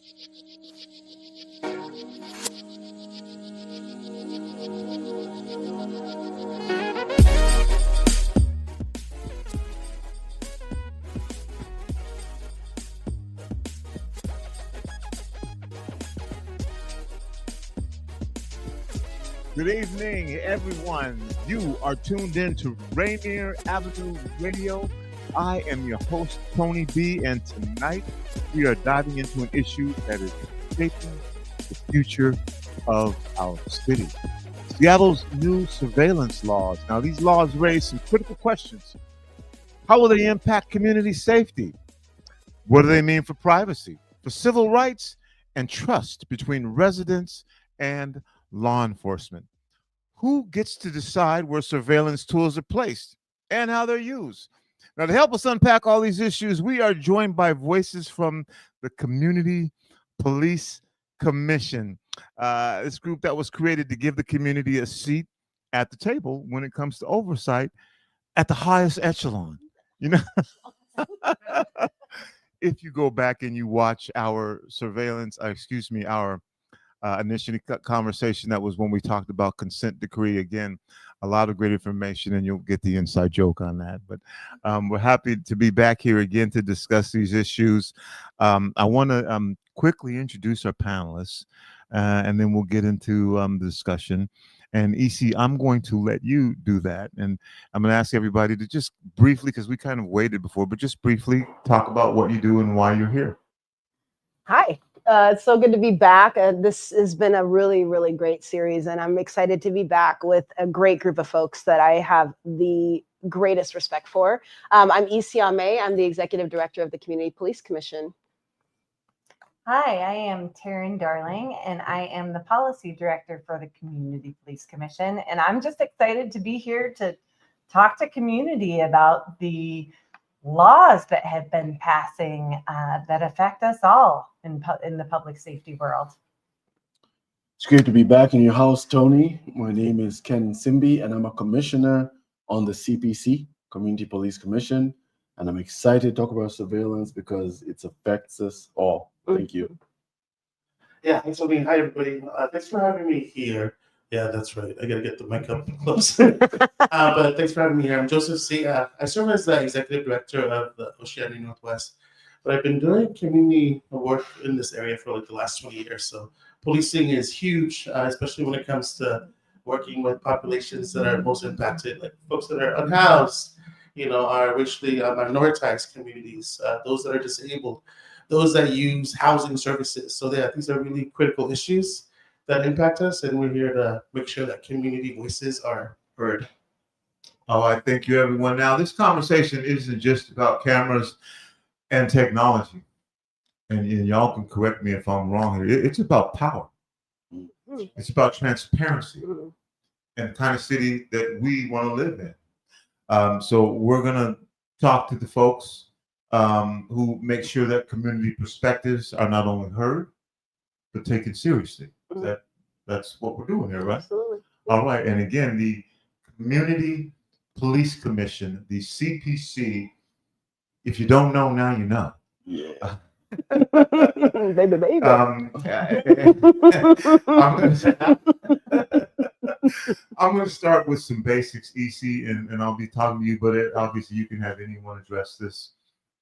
Good evening, everyone. You are tuned in to Rainier Avenue Radio. I am your host, Tony B, and tonight we are diving into an issue that is shaping the future of our city. Seattle's new surveillance laws. Now, these laws raise some critical questions. How will they impact community safety? What do they mean for privacy, for civil rights, and trust between residents and law enforcement? Who gets to decide where surveillance tools are placed and how they're used? Now, to help us unpack all these issues, we are joined by voices from the Community Police Commission, this group that was created to give the community a seat at the table when it comes to oversight at the highest echelon. You know, if you go back and you watch our surveillance, our initial conversation, that was when we talked about consent decree. Again, a lot of great information, and you'll get the inside joke on that. But we're happy to be back here again to discuss these issues. I want to quickly introduce our panelists, and then we'll get into the discussion. And EC, I'm going to let you do that. And I'm going to ask everybody to just briefly, because we kind of waited before, but just briefly talk about what you do and why you're here. Hi. It's so good to be back. This has been a really, really great series, and I'm excited to be back with a great group of folks that I have the greatest respect for. I'm EC Ameh. I'm the Executive Director of the Community Police Commission. Hi, I am Taryn Darling, and I am the Policy Director for the Community Police Commission. And I'm just excited to be here to talk to community about the laws that have been passing that affect us all in the public safety world. It's great to be back in your house, Tony. My name is Ken Simby, and I'm a commissioner on the CPC, Community Police Commission. And I'm excited to talk about surveillance because it affects us all. Thank you. Yeah, thanks for being. Hi, everybody. Thanks for having me here. Yeah, that's right. I gotta get the mic up close. But thanks for having me here. I'm Joseph C. I serve as the executive director of the Oceania Northwest, but I've been doing community work in this area for like the last 20 years. So policing is huge, especially when it comes to working with populations that are most impacted, like folks that are unhoused, are racially minoritized communities, those that are disabled, those that use housing services. So yeah, these are really critical issues that impact us, and we're here to make sure that community voices are heard. All right, thank you, everyone. Now, this conversation isn't just about cameras and technology, and y'all can correct me if I'm wrong here. It's about power. It's about transparency and the kind of city that we want to live in. So we're going to talk to the folks who make sure that community perspectives are not only heard, but taken seriously. That's what we're doing here, right? Absolutely. All right. And again, the Community Police Commission, the CPC, if you don't know now, you know. Yeah. Baby. I'm going to start with some basics, EC, and I'll be talking to you, but obviously you can have anyone address this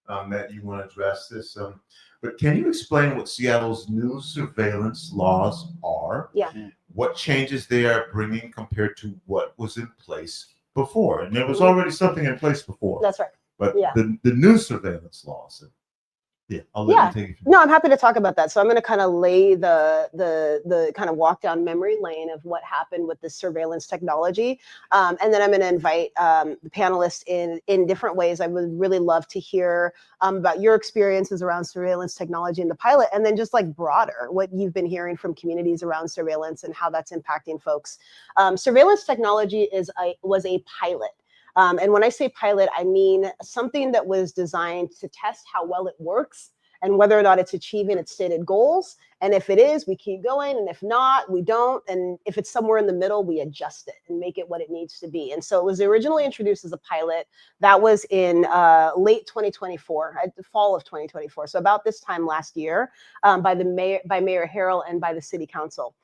that you want to address this. But can you explain what Seattle's new surveillance laws are? Yeah. What changes they are bringing compared to what was in place before? And there was already something in place before. That's right. But Yeah. the new surveillance laws. Yeah, I'll let you take it. No, I'm happy to talk about that. So I'm going to kind of lay the kind of walk down memory lane of what happened with the surveillance technology, and then I'm going to invite the panelists in different ways. I would really love to hear about your experiences around surveillance technology in the pilot, and then just like broader, what you've been hearing from communities around surveillance and how that's impacting folks. Surveillance technology was a pilot. And when I say pilot, I mean something that was designed to test how well it works and whether or not it's achieving its stated goals. And if it is, we keep going. And if not, we don't. And if it's somewhere in the middle, we adjust it and make it what it needs to be. And so it was originally introduced as a pilot. That was in late 2024, the fall of 2024. So about this time last year, by Mayor Harrell and by the City Council.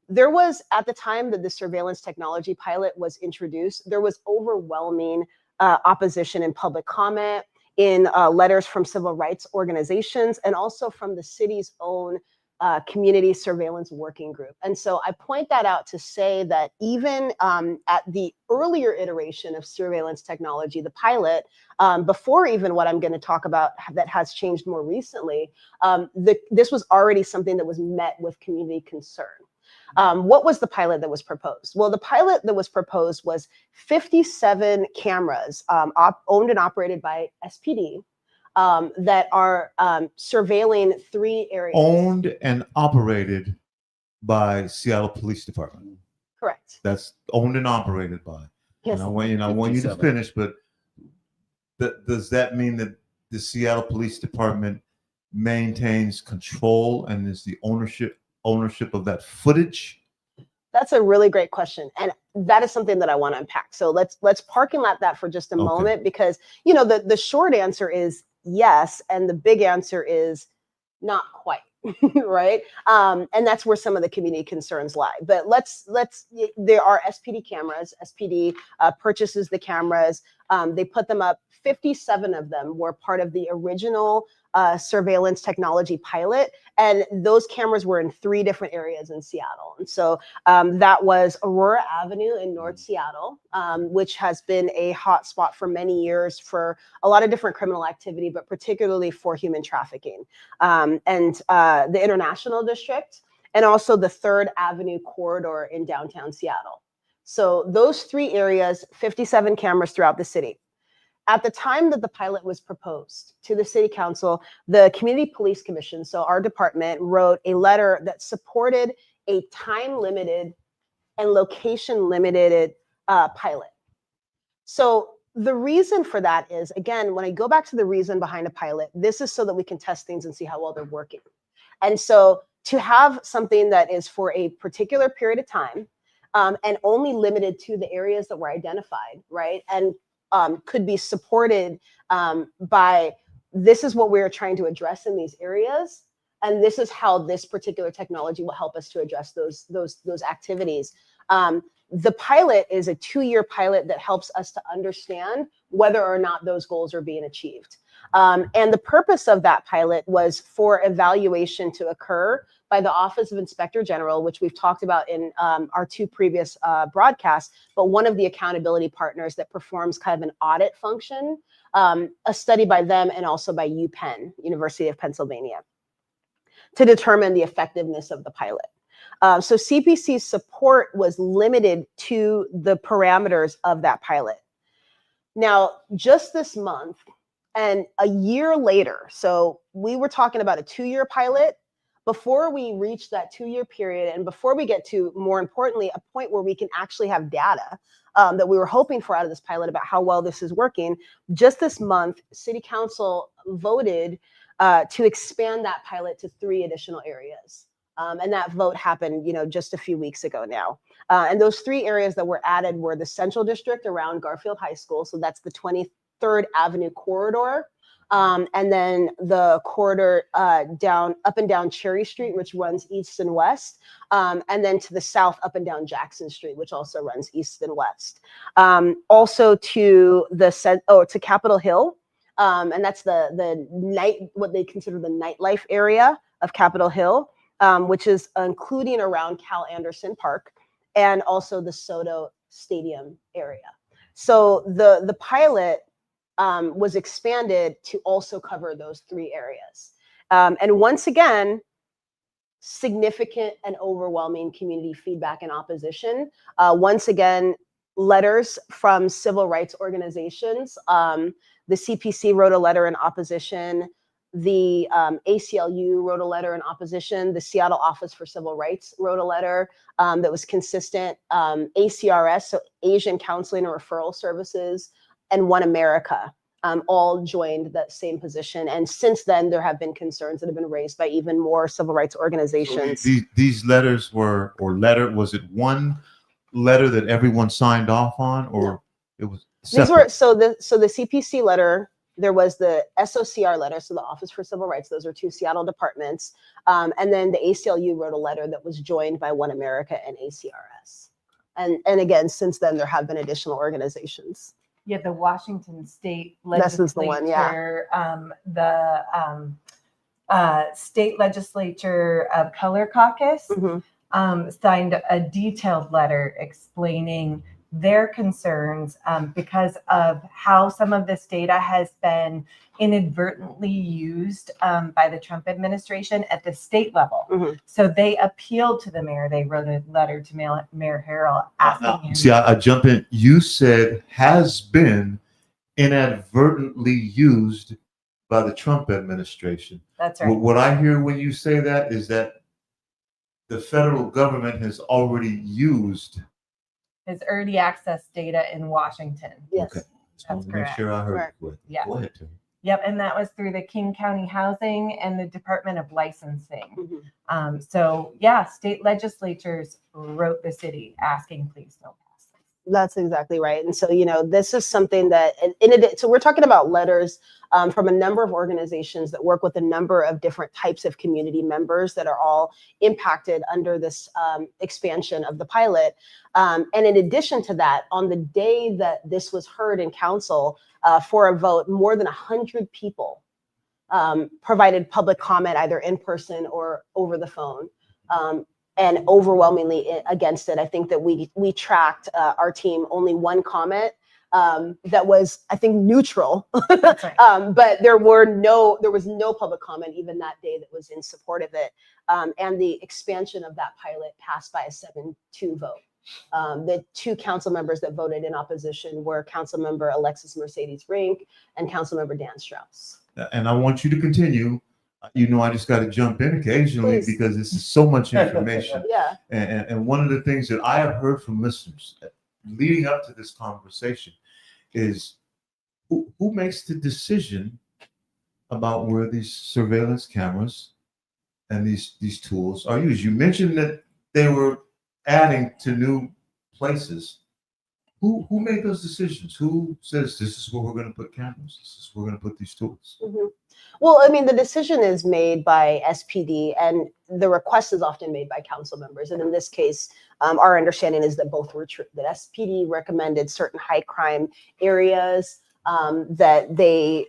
There was, at the time that the surveillance technology pilot was introduced, there was overwhelming opposition in public comment, in letters from civil rights organizations, and also from the city's own community surveillance working group. And so I point that out to say that even at the earlier iteration of surveillance technology, the pilot, before even what I'm going to talk about that has changed more recently, this was already something that was met with community concern. What was the pilot that was proposed? Well, the pilot that was proposed was 57 cameras owned and operated by SPD that are surveilling 3 areas. Owned and operated by Seattle Police Department. Correct. That's owned and operated by. Yes. And I want you to finish, but does that mean that the Seattle Police Department maintains control and is the ownership of that footage? That's a really great question, and that is something that I want to unpack. So let's parking lot that for just a moment, because the short answer is yes, and the big answer is not quite. Right? And that's where some of the community concerns lie. But there are SPD cameras. SPD purchases the cameras. They put them up. 57 of them were part of the original surveillance technology pilot. And those cameras were in 3 different areas in Seattle. And so that was Aurora Avenue in North Seattle, which has been a hot spot for many years for a lot of different criminal activity, but particularly for human trafficking. And the International District, and also the 3rd Avenue corridor in downtown Seattle. So those 3 areas, 57 cameras throughout the city. At the time that the pilot was proposed to the City Council, the Community Police Commission, so our department, wrote a letter that supported a time-limited and location-limited pilot. So the reason for that is, again, when I go back to the reason behind a pilot, this is so that we can test things and see how well they're working. And so to have something that is for a particular period of time and only limited to the areas that were identified, right? And could be supported by, this is what we're trying to address in these areas, and this is how this particular technology will help us to address those activities. The pilot is a 2-year pilot that helps us to understand whether or not those goals are being achieved. And the purpose of that pilot was for evaluation to occur by the Office of Inspector General, which we've talked about in our 2 previous broadcasts, but one of the accountability partners that performs kind of an audit function, a study by them and also by UPenn, University of Pennsylvania, to determine the effectiveness of the pilot. So CPC's support was limited to the parameters of that pilot. Now, just this month and a year later, so we were talking about a 2-year pilot. Before we reach that 2-year period, and before we get to, more importantly, a point where we can actually have data that we were hoping for out of this pilot about how well this is working, just this month, City Council voted to expand that pilot to 3 additional areas. And that vote happened, just a few weeks ago now. And those 3 areas that were added were the Central District around Garfield High School, so that's the 23rd Avenue corridor. And then the corridor up and down Cherry Street, which runs east and west, and then to the south up and down Jackson Street, which also runs east and west. Also to to Capitol Hill, and that's what they consider the nightlife area of Capitol Hill, which is including around Cal Anderson Park, and also the Soto Stadium area. So the pilot was expanded to also cover those 3 areas. And once again, significant and overwhelming community feedback and opposition. Once again, letters from civil rights organizations. The CPC wrote a letter in opposition. The ACLU wrote a letter in opposition. The Seattle Office for Civil Rights wrote a letter that was consistent. ACRS, so Asian Counseling and Referral Services, and One America all joined that same position. And since then, there have been concerns that have been raised by even more civil rights organizations. So these letters was it one letter that everyone signed off on, or No. it was These separate? were so the CPC letter. There was the SOCR letter, so the Office for Civil Rights. Those are two Seattle departments, and then the ACLU wrote a letter that was joined by One America and ACRS. And again, since then there have been additional organizations. Yeah, the Washington State This is the one, yeah. The State Legislature Color Caucus signed a detailed letter explaining their concerns because of how some of this data has been inadvertently used by the Trump administration at the state level. So they appealed to the mayor. They wrote a letter to Mayor Harrell asking him. See, I jump in. You said has been inadvertently used by the Trump administration. That's right. What I hear when you say that is that the federal government has already used. Has already accessed data in Washington. Yes. Okay. Just That's wanted to make correct. sure I heard Correct. it correctly. Yeah. Go ahead, Terry. Yep, and that was through the King County Housing and the Department of Licensing. So yeah, state legislatures wrote the city asking, please don't pass this. That's exactly right. And so, this is something that, so we're talking about letters from a number of organizations that work with a number of different types of community members that are all impacted under this expansion of the pilot. And in addition to that, on the day that this was heard in council for a vote, more than 100 people provided public comment either in person or over the phone. And overwhelmingly against it. I think that we tracked our team only one comment that was, I think, neutral. That's right. But there was no public comment even that day that was in support of it. And the expansion of that pilot passed by a 7-2 vote. The two council members that voted in opposition were Councilmember Alexis Mercedes Rink and Councilmember Dan Strauss. And I want you to continue. I just got to jump in occasionally Please. because this is so much information. Yeah. And one of the things that I have heard from listeners leading up to this conversation is who makes the decision about where these surveillance cameras and these tools are used. You mentioned that they were adding to new places. Who made those decisions? Who says this is where we're going to put cameras? This is where we're going to put these tools? Well, I mean, the decision is made by SPD, and the request is often made by council members. And in this case, our understanding is that both were true. That SPD recommended certain high crime areas that they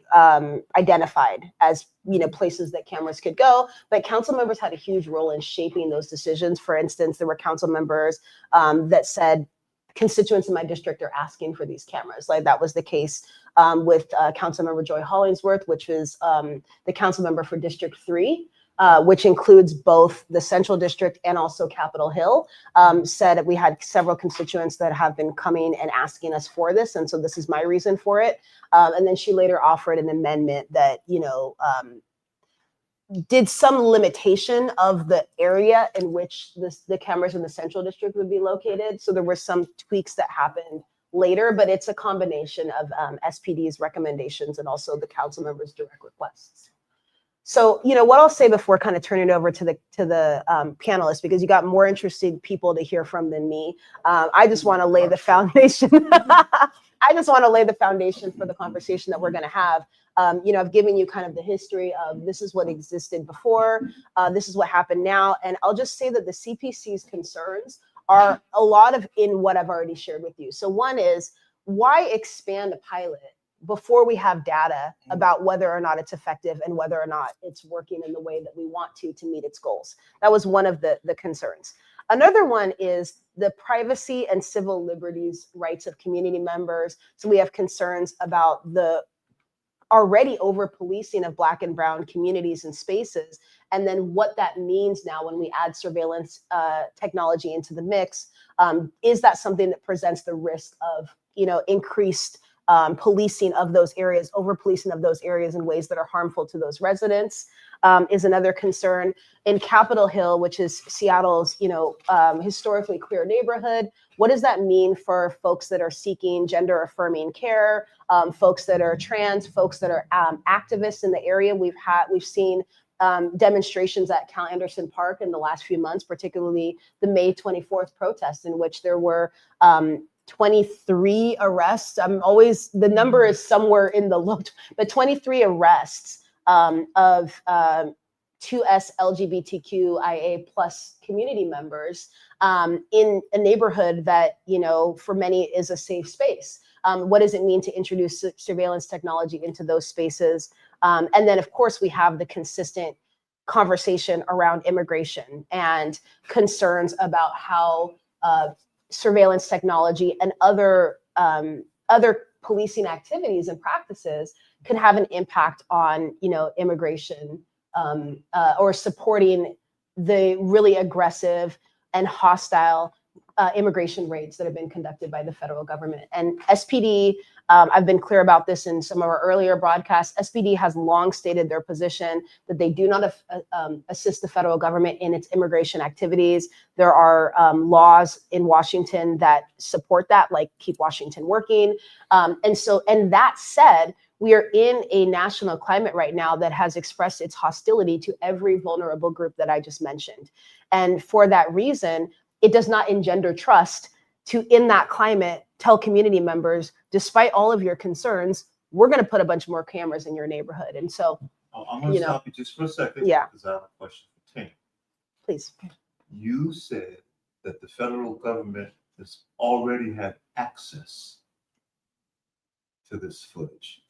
identified as places that cameras could go. But council members had a huge role in shaping those decisions. For instance, there were council members that said, constituents in my district are asking for these cameras. Like that was the case with Councilmember Joy Hollingsworth, which was the council member for District 3, which includes both the Central District and also Capitol Hill, said that we had several constituents that have been coming and asking us for this. And so this is my reason for it. And then she later offered an amendment that, did some limitation of the area in which the cameras in the Central District would be located. So there were some tweaks that happened later, but it's a combination of SPD's recommendations and also the council members' direct requests. So, what I'll say before kind of turning it over to the panelists, because you got more interesting people to hear from than me. I just want to lay the foundation. I just want to lay the foundation for the conversation that we're going to have. I've given you kind of the history of this is what existed before, this is what happened now. And I'll just say that the CPC's concerns are a lot of in what I've already shared with you. So one is, why expand a pilot before we have data about whether or not it's effective and whether or not it's working in the way that we want to meet its goals? That was one of the concerns. Another one is the privacy and civil liberties rights of community members. So we have concerns about the already over policing of Black and brown communities and spaces, and then what that means now when we add surveillance technology into the mix. Is that something that presents the risk of increased policing of those areas, over policing of those areas in ways that are harmful to those residents is another concern. In Capitol Hill, which is Seattle's, historically queer neighborhood, what does that mean for folks that are seeking gender affirming care, folks that are trans, folks that are activists in the area? We've seen demonstrations at Cal Anderson Park in the last few months, particularly the May 24th protests, in which there were 23 arrests. The number is somewhere in the low, but 23 arrests of 2S LGBTQIA plus community members in a neighborhood that, for many is a safe space. What does it mean to introduce surveillance technology into those spaces? And then, of course, we have the consistent conversation around immigration and concerns about how surveillance technology and other policing activities and practices can have an impact on, immigration or supporting the really aggressive and hostile immigration raids that have been conducted by the federal government. And SPD, I've been clear about this in some of our earlier broadcasts, SPD has long stated their position that they do not assist the federal government in its immigration activities. There are laws in Washington that support that, like Keep Washington Working. And that said, we are in a national climate right now that has expressed its hostility to every vulnerable group that I just mentioned. And for that reason, it does not engender trust to, in that climate, tell community members, despite all of your concerns, we're going to put a bunch more cameras in your neighborhood. And so, I'm going to stop you just for a second. Yeah. Because I have a question for Tim. Please. You said that the federal government has already had access to this footage.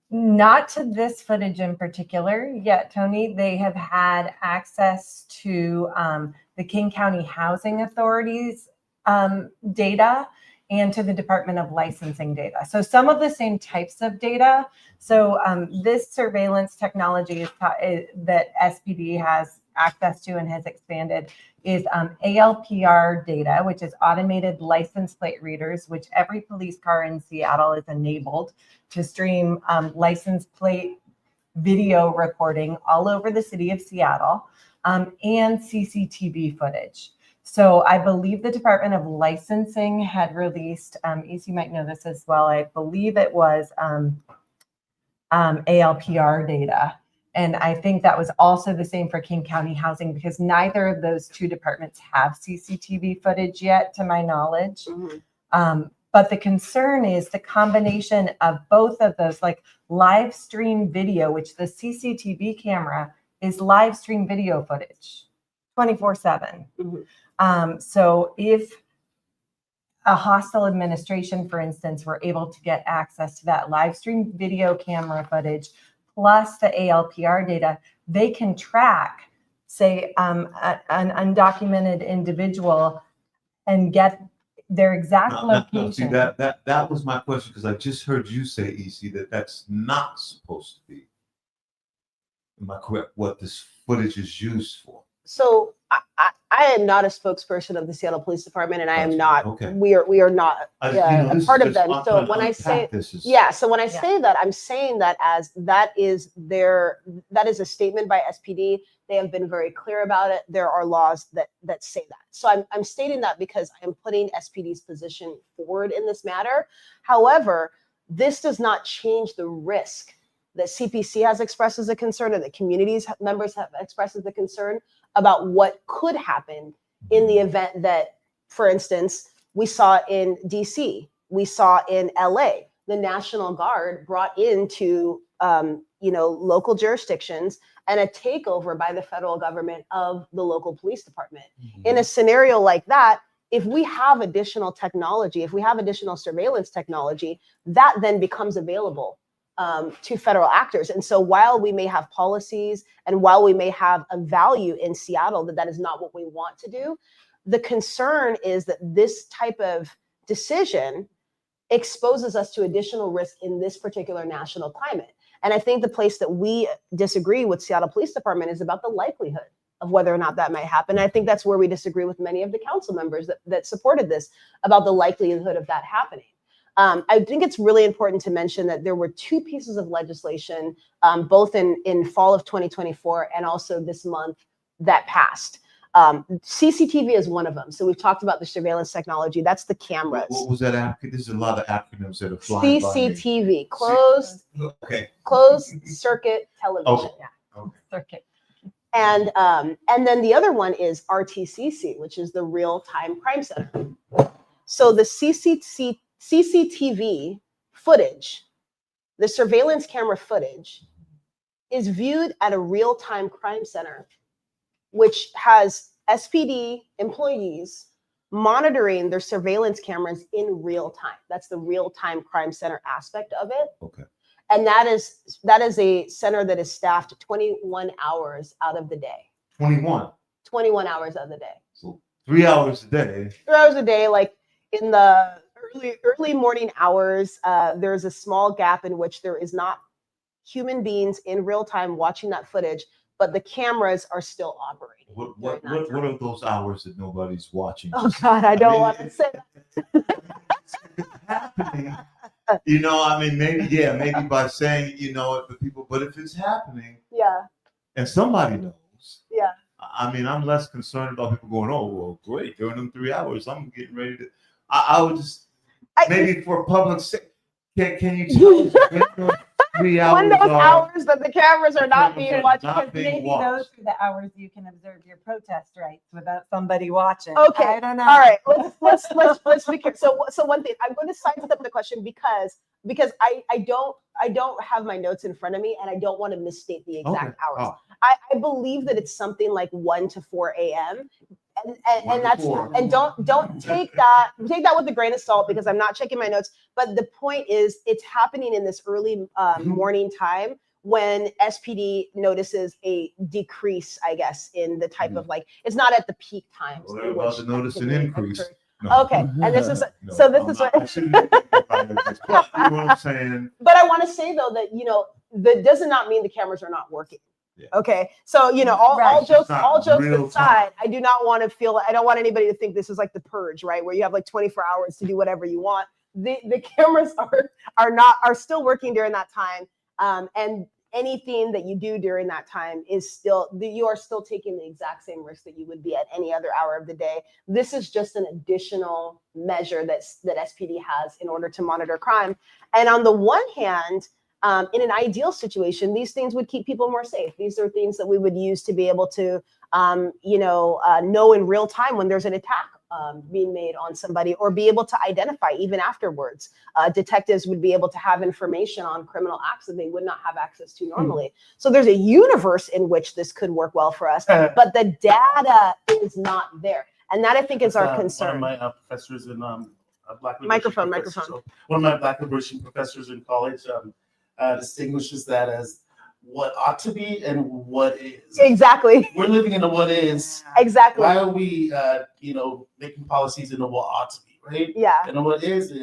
Not to this footage in particular yet, Tony. They have had access to the King County Housing Authority's data and to the Department of Licensing data. So some of the same types of data. So this surveillance technology that SPD has access to and has expanded is ALPR data, which is automated license plate readers, which every police car in Seattle is enabled to stream license plate video recording all over the city of Seattle, and CCTV footage. So I believe the Department of Licensing had released, EC might know this as well, I believe it was ALPR data. And I think that was also the same for King County Housing, because neither of those two departments have CCTV footage yet, to my knowledge. Mm-hmm. But the concern is the combination of both of those, like live stream video, which the CCTV camera is live stream video footage 24/7. Mm-hmm. So if a hostile administration, for instance, were able to get access to that live stream video camera footage, plus the ALPR data, they can track, say, an undocumented individual and get their exact location. No, see, that was my question, because I just heard you say, EC, that that's not supposed to be. Am I correct? What this footage is used for? So I am not a spokesperson of the Seattle Police Department, and I am not. Okay. We are not a part of them. So when I say say that, I'm saying that as that is a statement by SPD. They have been very clear about it. There are laws that say that. So I'm stating that because I'm putting SPD's position forward in this matter. However, this does not change the risk that CPC has expressed as a concern, and the community's members have expressed as a concern about what could happen in the event that, for instance, we saw in DC, we saw in LA, the National Guard brought into local jurisdictions and a takeover by the federal government of the local police department. Mm-hmm. In a scenario like that, if we have additional technology, if we have additional surveillance technology, that then becomes available to federal actors. And so while we may have policies and while we may have a value in Seattle that is not what we want to do, the concern is that this type of decision exposes us to additional risk in this particular national climate. And I think the place that we disagree with Seattle Police Department is about the likelihood of whether or not that might happen. And I think that's where we disagree with many of the council members that supported this, about the likelihood of that happening. I think it's really important to mention that there were two pieces of legislation, both in fall of 2024 and also this month, that passed. CCTV is one of them. So we've talked about the surveillance technology. That's the cameras. What was that? There's a lot of acronyms that are flying by me. CCTV, Okay. closed circuit television. Okay. Yeah. Okay. Circuit. And then the other one is RTCC, which is the Real Time Crime Center. So the CCTV footage, the surveillance camera footage, is viewed at a real-time crime center, which has SPD employees monitoring their surveillance cameras in real time. That's the real-time crime center aspect of it. Okay. And that is a center that is staffed 21 hours out of the day. 21. 21 hours out of the day. So 3 hours a day. 3 hours a day, like in the early morning hours, there's a small gap in which there is not human beings in real time watching that footage, but the cameras are still operating. What are those hours that nobody's watching? Oh God, I don't want to say that. It's happening. You know, I mean, maybe by saying, you know, it for people, but if it's happening, Yeah. and somebody knows, Yeah. I mean, I'm less concerned about people going, oh, well, great, during them 3 hours, I'm getting ready to. I would just maybe for public sake, can you tell us 3 hours? When those hours that the cameras are not being watched, not Because being maybe watched. those are the hours you can observe your protest rights without somebody watching. Okay. I don't know. All right, let's be clear. So one thing, I'm going to sidestep the question because I don't have my notes in front of me and I don't want to misstate the exact hours. Oh. I believe that it's something like 1 to 4 a.m. And that's 4. and don't take that with a grain of salt because I'm not checking my notes. But the point is, it's happening in this early morning time when SPD notices a decrease, I guess, in the type of like it's not at the peak times. Well, they're about to notice an increase. No. Okay, and this is so. This is what. You know what I'm saying? But I want to say though that that does not mean the cameras are not working. Yeah. Okay, so all jokes real aside, I do not want to feel. I don't want anybody to think this is like the purge, right? Where you have like 24 hours to do whatever you want. The cameras are still working during that time, and anything that you do during that time is still you are still taking the exact same risk that you would be at any other hour of the day. This is just an additional measure that SPD has in order to monitor crime. And on the one hand, in an ideal situation, these things would keep people more safe. These are things that we would use to be able to, know in real time when there's an attack being made on somebody, or be able to identify even afterwards. Detectives would be able to have information on criminal acts that they would not have access to normally. So there's a universe in which this could work well for us, but the data is not there. And that I think is our concern. One of my professors in Black Liberation Microphone. So one of my Black Liberation professors in college distinguishes that as what ought to be and what is. Exactly. We're living in the what is. Exactly. Why are we, making policies in the what ought to be, right? Yeah. And what is,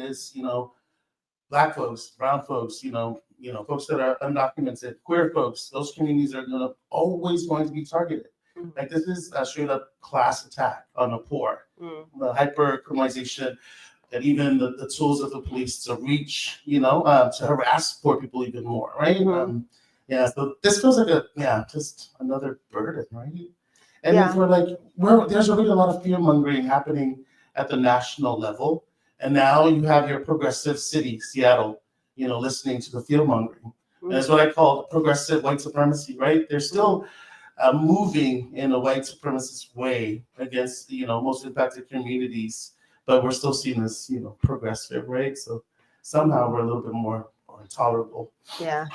Black folks, brown folks, folks that are undocumented, queer folks. Those communities are always going to be targeted. Mm-hmm. Like this is a straight up class attack on the poor, the hyper criminalization. And even the tools of the police to reach, to harass poor people even more, right? Mm-hmm. So this feels like just another burden, right? And there's already a lot of fear mongering happening at the national level, and now you have your progressive city, Seattle, listening to the fear mongering. Mm-hmm. And that's what I call progressive white supremacy, right? They're still moving in a white supremacist way against the most impacted communities. But we're still seen as, progressive, right? So somehow we're a little bit more tolerable. Yeah.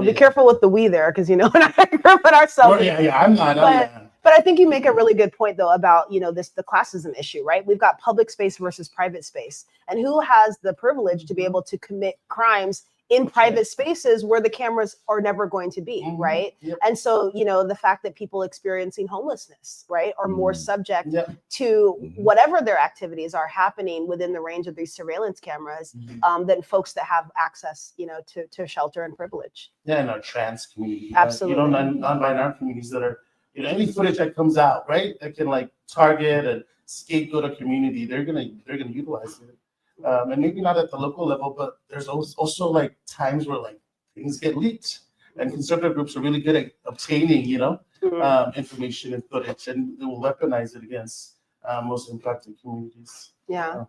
Be careful with the we there, because we're not put ourselves. Well, I'm not. But I think you make a really good point though about the classism issue, right? We've got public space versus private space, and who has the privilege to be able to commit crimes in private spaces where the cameras are never going to be, right? Yep. And so, the fact that people experiencing homelessness, right, are more subject to whatever their activities are happening within the range of these surveillance cameras than folks that have access, to shelter and privilege. Yeah, in our trans community. Absolutely. Non-binary communities that are, any footage that comes out, right, that can target and scapegoat a community, they're gonna utilize it. and maybe not at the local level, but there's also like times where like things get leaked, and conservative groups are really good at obtaining, information and footage, and they will weaponize it against most impacted communities. Yeah,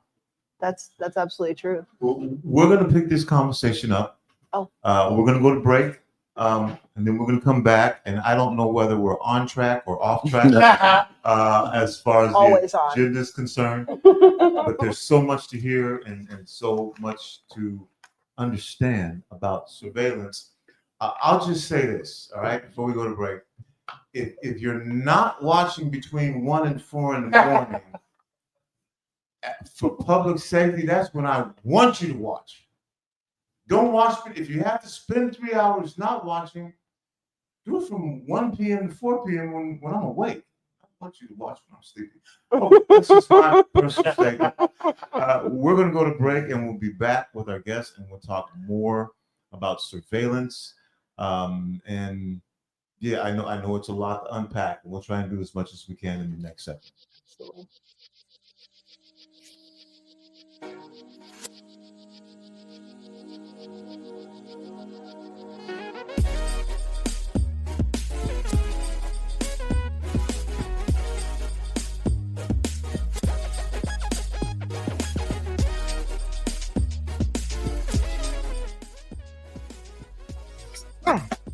that's absolutely true. We're going to pick this conversation up. Oh. We're going to go to break, and then we're going to come back. And I don't know whether we're on track or off track as far as Always the on. agenda is concerned. But there's so much to hear and so much to understand about surveillance. I'll just say this, all right, before we go to break. If you're not watching between 1 and 4 in the morning for public safety, that's when I want you to watch. Don't watch it. If you have to spend 3 hours not watching, do it from 1 p.m. to 4 p.m. when I'm awake. I want you to watch when I'm sleeping. Oh, this is my personal statement. We're going to go to break, and we'll be back with our guests, and we'll talk more about surveillance. And yeah, I know it's a lot to unpack. We'll try and do as much as we can in the next section.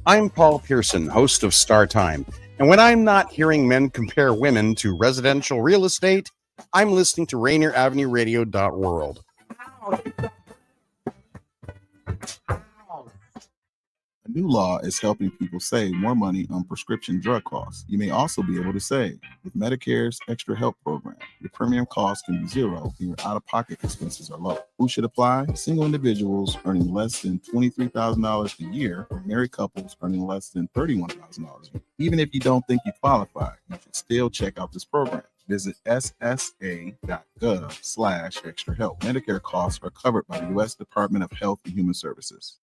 I'm Paul Pearson, host of Star Time. And when I'm not hearing men compare women to residential real estate, I'm listening to RainierAvenueRadio.world. A new law is helping people save more money on prescription drug costs. You may also be able to save with Medicare's Extra Help program. Your premium cost can be zero and your out-of-pocket expenses are low. Who should apply? Single individuals earning less than $23,000 a year, or married couples earning less than $31,000 a year. Even if you don't think you qualify, you should still check out this program. Visit ssa.gov/extra help. Medicare costs are covered by the U.S. Department of Health and Human Services.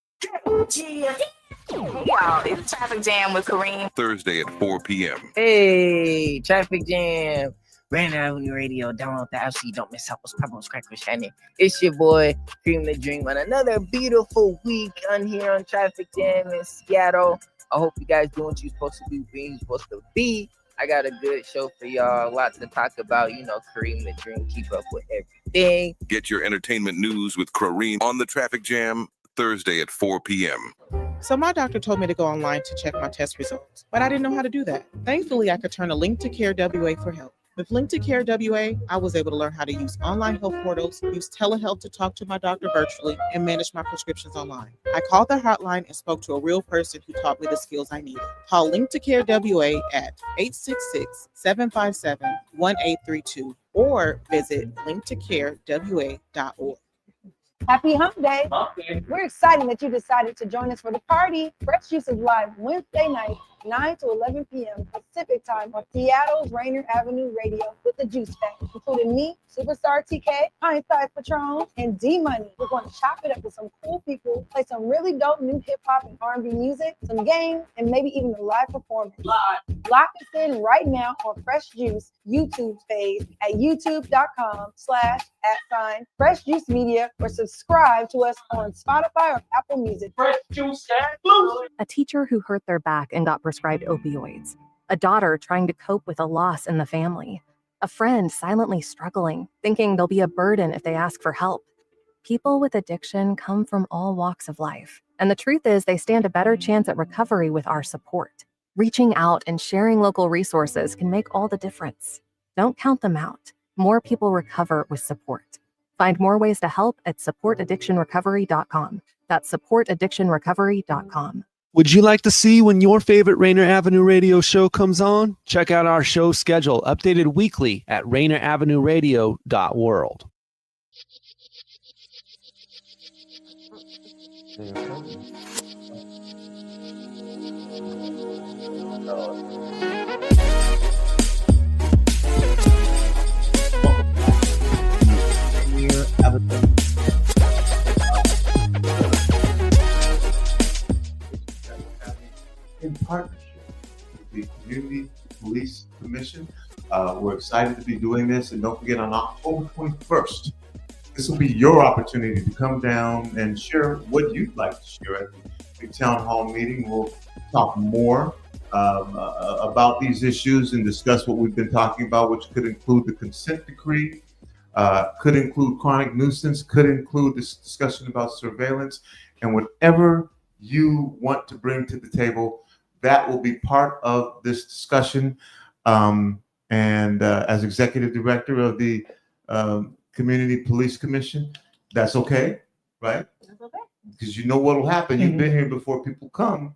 Hey y'all, it's Traffic Jam with Kareem. Thursday at 4 p.m. Hey, Traffic Jam. Rainier Avenue Radio, download the app so you don't miss out what's popping with Crack with Shiny. It's your boy, Cream the Dream, on another beautiful week on here on Traffic Jam in Seattle. I hope you guys doing what you're supposed to do, being supposed to be. I got a good show for y'all, a lot to talk about. Kareem the Dream, keep up with everything. Get your entertainment news with Kareem on the Traffic Jam, Thursday at 4 p.m. So my doctor told me to go online to check my test results, but I didn't know how to do that. Thankfully, I could turn to Link to Care WA for help. With Link to Care WA, I was able to learn how to use online health portals, use telehealth to talk to my doctor virtually, and manage my prescriptions online. I called the hotline and spoke to a real person who taught me the skills I needed. Call Link to Care WA at 866-757-1832 or visit linktocarewa.org. Happy Hump Day. We're excited that you decided to join us for the party. Fresh Juice is live Wednesday night, 9 to 11 p.m. Pacific time on Seattle's Rainier Avenue Radio with the Juice Pack, including me, Superstar TK, Hindsight Patron, and D-Money. We're going to chop it up with some cool people, play some really dope new hip-hop and R&B music, some games, and maybe even a live performance. Lock us in right now on Fresh Juice YouTube page at youtube.com/@Fresh Juice Media or subscribe to us on Spotify or Apple Music. Fresh Juice. A teacher who hurt their back and got prescribed opioids. A daughter trying to cope with a loss in the family. A friend silently struggling, thinking they'll be a burden if they ask for help. People with addiction come from all walks of life, and the truth is they stand a better chance at recovery with our support. Reaching out and sharing local resources can make all the difference. Don't count them out. More people recover with support. Find more ways to help at supportaddictionrecovery.com. That's supportaddictionrecovery.com. Would you like to see when your favorite Rainier Avenue Radio show comes on? Check out our show schedule, updated weekly at RainierAvenueRadio.world. In partnership with the Community Police Commission. We're excited to be doing this, and don't forget on October 21st, this will be your opportunity to come down and share what you'd like to share at the town hall meeting. We'll talk more about these issues and discuss what we've been talking about, which could include the consent decree, could include chronic nuisance, could include this discussion about surveillance, and whatever you want to bring to the table, that will be part of this discussion. And as executive director of the Community Police Commission, that's okay, right? That's okay. Because you know what will happen. You've been here before. People come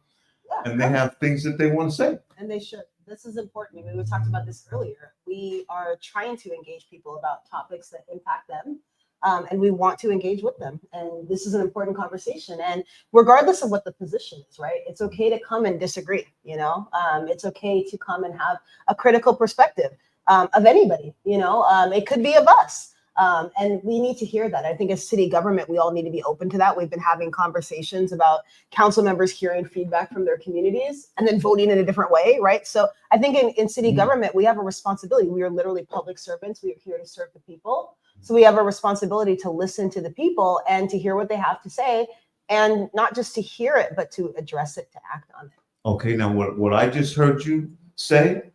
and they have things that they want to say. And they should. This is important. I mean, we talked about this earlier. We are trying to engage people about topics that impact them. And we want to engage with them. And this is an important conversation. And regardless of what the position is, right? It's okay to come and disagree, you know? It's okay to come and have a critical perspective of anybody, you know? It could be of us. And we need to hear that. I think as city government, we all need to be open to that. We've been having conversations about council members hearing feedback from their communities and then voting in a different way, right? So I think in city government, we have a responsibility. We are literally public servants. We are here to serve the people. So we have a responsibility to listen to the people and to hear what they have to say, and not just to hear it, but to address it, to act on it. Okay, now what I just heard you say,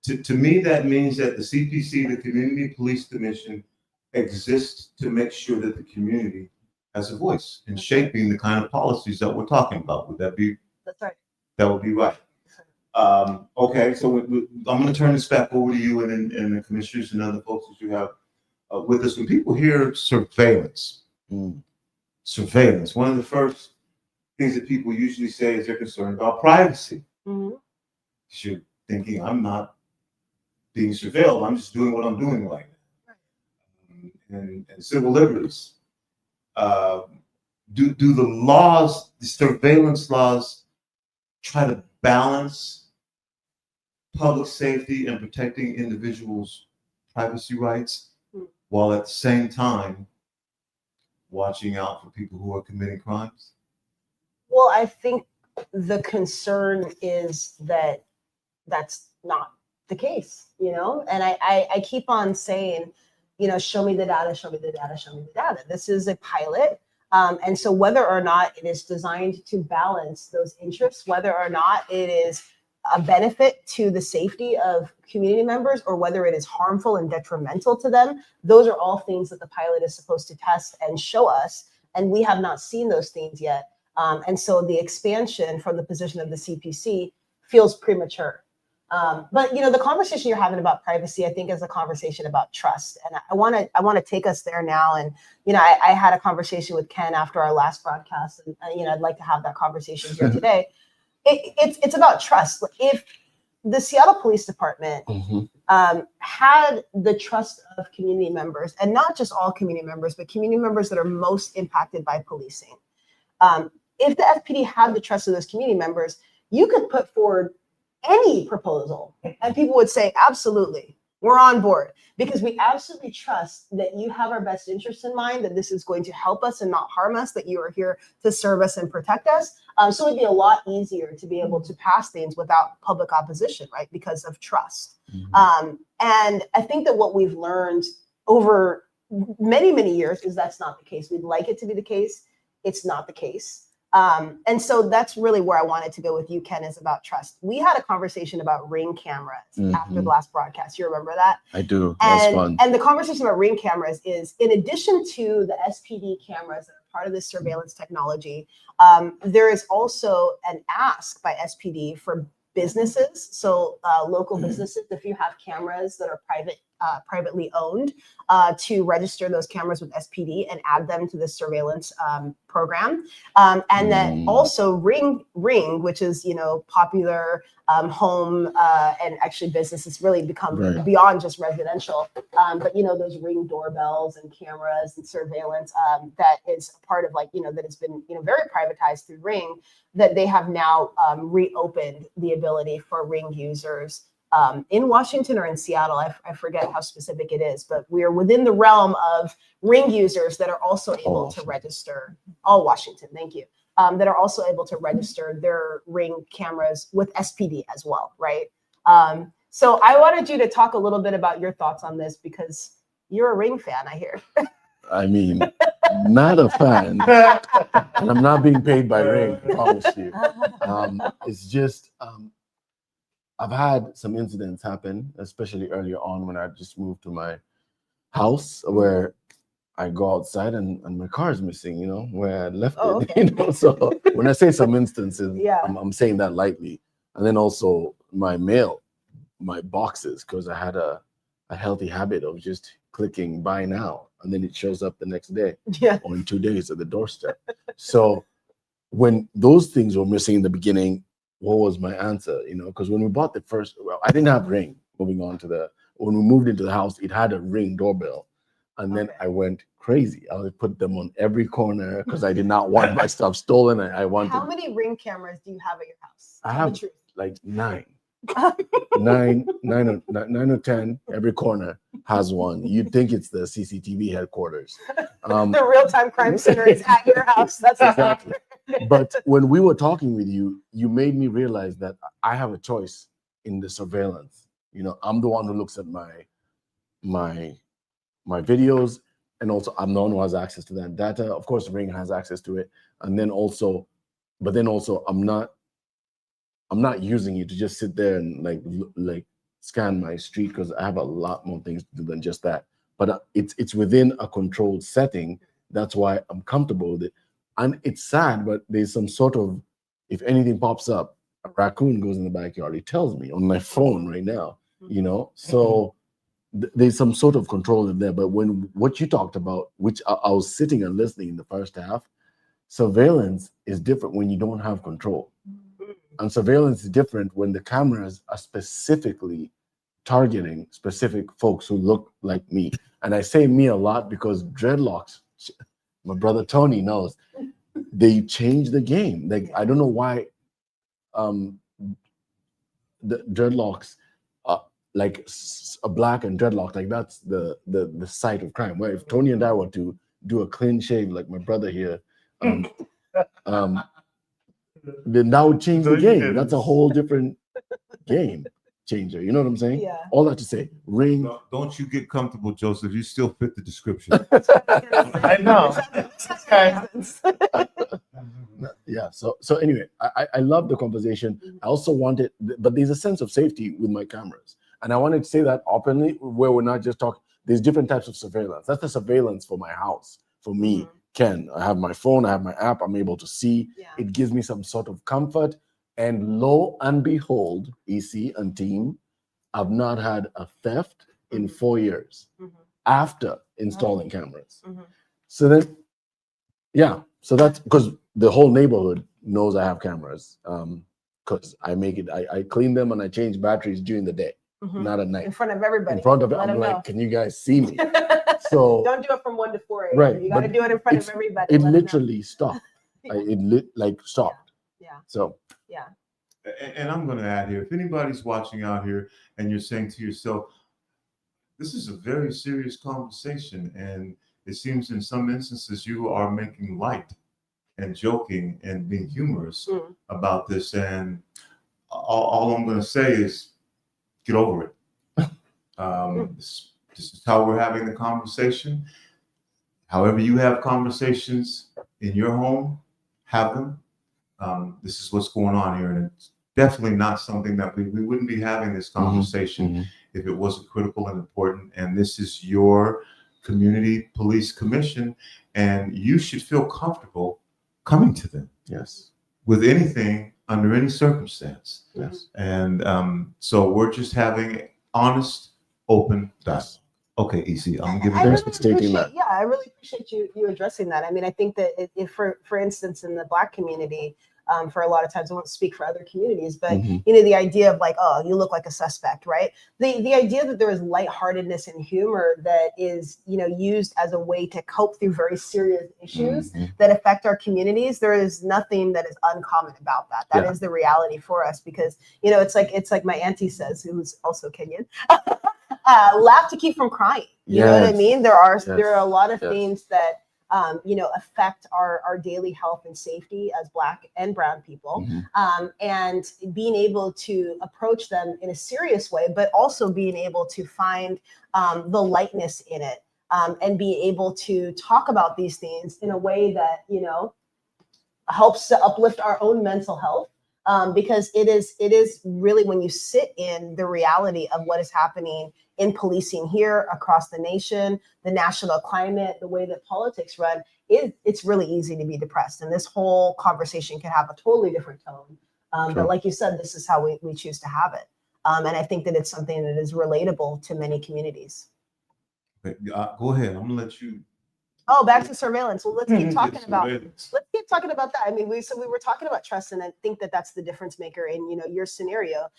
to me, that means that the CPC, the Community Police Commission, exists to make sure that the community has a voice in shaping the kind of policies that we're talking about. Would that be? That's right. That would be right. Okay, so I'm going to turn this back over to you and the commissioners and other folks that you have with us. When people hear surveillance, surveillance, one of the first things that people usually say is they're concerned about privacy. Mm-hmm. You're thinking, I'm not being surveilled, I'm just doing what I'm doing right now. And civil liberties. Do the laws, the surveillance laws, try to balance public safety and protecting individuals' privacy rights, while at the same time watching out for people who are committing crimes? Well, I think the concern is that that's not the case, you know? And I keep on saying, you know, show me the data, show me the data, show me the data. This is a pilot. And so whether or not it is designed to balance those interests, whether or not it is a benefit to the safety of community members, or whether it is harmful and detrimental to them, those are all things that the pilot is supposed to test and show us. And we have not seen those things yet. And so the expansion from the position of the CPC feels premature. But you know, the conversation you're having about privacy, I think, is a conversation about trust. And I want to take us there now. And you know, I had a conversation with Ken after our last broadcast, and you know, I'd like to have that conversation here today. It's about trust. If the Seattle Police Department had the trust of community members, and not just all community members, but community members that are most impacted by policing, if the FPD had the trust of those community members, you could put forward any proposal and people would say, absolutely, we're on board, because we absolutely trust that you have our best interests in mind, that this is going to help us and not harm us, that you are here to serve us and protect us. So it'd be a lot easier to be able to pass things without public opposition, right? Because of trust. And I think that what we've learned over many, many years is that's not the case. We'd like it to be the case. It's not the case. And so that's really where I wanted to go with you, Ken, is about trust. We had a conversation about Ring cameras after the last broadcast. You remember that? I do. That was fun. And the conversation about Ring cameras is, in addition to the SPD cameras that are part of this surveillance technology, there is also an ask by SPD for businesses. So local businesses, if you have cameras that are privately owned, to register those cameras with SPD and add them to the surveillance program. And then also Ring, which is, you know, popular home and actually business has really become beyond just residential. But, you know, those Ring doorbells and cameras and surveillance, that is a part of, like, you know, that has been, you know, very privatized through Ring, that they have now reopened the ability for Ring users in Washington or in Seattle. I forget how specific it is, but we are within the realm of Ring users that are also able to register, all Washington, thank you, that are also able to register their Ring cameras with SPD as well, right? So I wanted you to talk a little bit about your thoughts on this, because you're a Ring fan, I hear. I mean, not a fan. And I'm not being paid by Ring, I promise you. It's just, I've had some incidents happen, especially earlier on when I just moved to my house, where I go outside and my car is missing, you know, where I left it. Okay. You know, so when I say some instances, Yeah. I'm saying that lightly. And then also my mail, my boxes, because I had a healthy habit of just clicking buy now, and then it shows up the next day or in 2 days at the doorstep. So when those things were missing in the beginning, what was my answer? You know, because when we bought the first, well, I didn't have Ring. Moving on to when we moved into the house, it had a Ring doorbell. And then I went crazy. I would put them on every corner because I did not want my stuff stolen. I wanted. How many Ring cameras do you have at your house? I Tell the have truth. like 9. nine or 10. Every corner has one. You'd think it's the CCTV headquarters. The real-time crime center is at your house. That's exactly. But when we were talking with you, you made me realize that I have a choice in the surveillance. You know, I'm the one who looks at my videos, and also I'm the one who has access to that data. Of course, Ring has access to it, and then also, I'm not using you to just sit there and like scan my street, because I have a lot more things to do than just that. But it's within a controlled setting. That's why I'm comfortable with it. And it's sad, but there's some sort of, if anything pops up, a raccoon goes in the backyard, it tells me on my phone right now, you know? So there's some sort of control in there. But when what you talked about, which I was sitting and listening in the first half, surveillance is different when you don't have control. And surveillance is different when the cameras are specifically targeting specific folks who look like me. And I say me a lot because dreadlocks, my brother Tony knows, they changed the game. Like, I don't know why the dreadlocks, like a black and dreadlock, like that's the site of crime. Where if Tony and I were to do a clean shave like my brother here, then that would change the game. That's a whole different game changer. You know what I'm saying? Yeah. All that to say, Ring. Don't you get comfortable, Joseph. You still fit the description. I know. Yeah. So anyway, I love the conversation. I also wanted, but there's a sense of safety with my cameras, and I wanted to say that openly, where we're not just talking. There's different types of surveillance. That's the surveillance for my house. For me, Ken, I have my phone, I have my app. I'm able to see. It gives me some sort of comfort. And lo and behold, EC and team, I've not had a theft in 4 years after installing cameras. So then, yeah, so that's because the whole neighborhood knows I have cameras, because I clean them and I change batteries during the day, not at night. In front of everybody. In front of it, Let I'm them like, know. can you guys see me? So don't do it from 1 to 4 a.m. right, You got to but do it in front of everybody. It Let 'em know. literally stopped. It stopped. Yeah. So. Yeah. And I'm going to add here, if anybody's watching out here and you're saying to yourself, this is a very serious conversation, and it seems in some instances you are making light and joking and being humorous about this, and all I'm going to say is get over it. This is how we're having the conversation. However you have conversations in your home, have them. This is what's going on here, and it's definitely not something that we wouldn't be having this conversation if it wasn't critical and important. And this is your community police commission, and you should feel comfortable coming to them. Yes. With anything, under any circumstance. Yes. And so we're just having honest, open dialogue. Okay, EC, I'm giving I you really appreciate, yeah, I really appreciate you addressing that. I mean, I think that if for instance, in the Black community, for a lot of times, I won't speak for other communities, but you know, the idea of like, oh, you look like a suspect, right? The idea that there is lightheartedness and humor that is, you know, used as a way to cope through very serious issues that affect our communities. There is nothing that is uncommon about that. That is the reality for us, because, you know, it's like my auntie says, who's also Kenyan. Laugh to keep from crying. You know what I mean? There are a lot of things that you know, affect our daily health and safety as Black and brown people, and being able to approach them in a serious way, but also being able to find the lightness in it. and be able to talk about these things in a way that, you know, helps to uplift our own mental health. Because it is really, when you sit in the reality of what is happening in policing here across the nation, the national climate, the way that politics run, it's really easy to be depressed. And this whole conversation can have a totally different tone. But like you said, this is how we choose to have it. And I think that it's something that is relatable to many communities. Go ahead. I'm gonna let you. Oh, back to surveillance. Well, let's keep talking about that. I mean, we were talking about trust, and I think that that's the difference maker in, you know, your scenario.